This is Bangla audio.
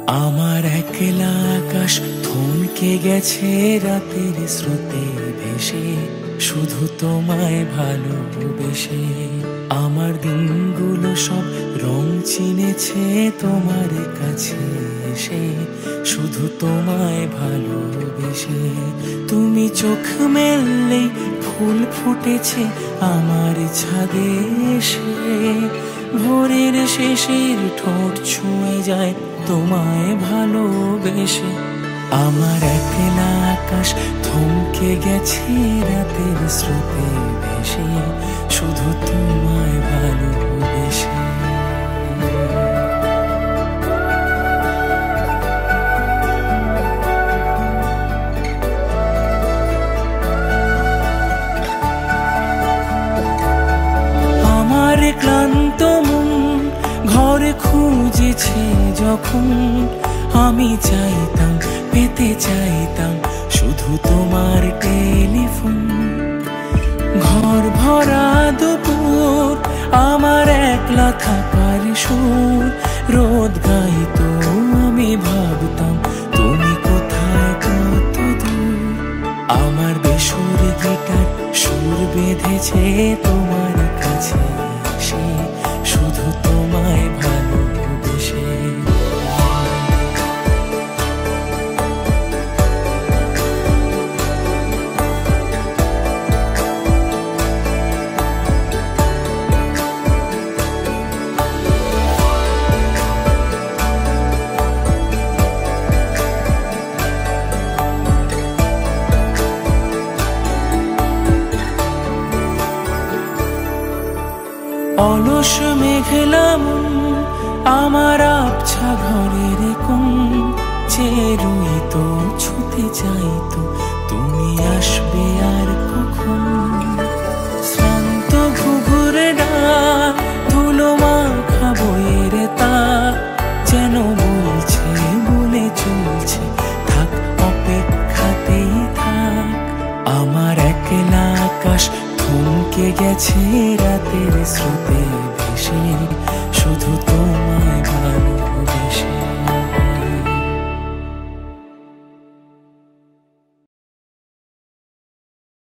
আমার একলা আকাশ থমকে গেছে রাতের স্রোতে ভেসে, শুধু তোমায় ভালোবেসে। আমার দিনগুলো সব রং চিনেছে তোমার কাছে এসে, শুধু তোমায় ভালোবেসে। তুমি চোখ মেললেই ফুল ফুটেছে আমার ছাদে এসে, ভোরের শেষের ঠোঁট ছুঁয়ে যায় তোমায় ভালোবেসে। আমার একলা আকাশ থমকে গেছে রাতের স্রোতে ভেসে, শুধু তোমায় ভালোবেসে। আমার ক্লান্ত মন ঘরে খুঁজেছে যখন, আমি চাইতাম পেতে চাইতাম শুধু তোমার টেলিফোন। ঘর ভরা দুপুর আমার একলা থাকার সুর রোদ গাইতো, আমি ভাবতাম তুমি কোথায় কত দূর। আমার বেসুর গিটার সুর বেঁধেছে তোমার কাছে এসে, শুধু তোমায় ভালোবেসে। অলস মেঘলা মন আমার আবছা ঘরের কোণ, চেয়ে রইতো ছুতে চাইতো তুমি আসবে আর কখন। শ্রান্ত ঘুঘুরে ডাক ধুলো মাখা বইয়ের তাক, যেন বলছে বলে চলছে থাক অপেক্ষাতেই থাক। আমার একলা আকাশ থমকে গেছে রাতের স্রোতে ভেসে,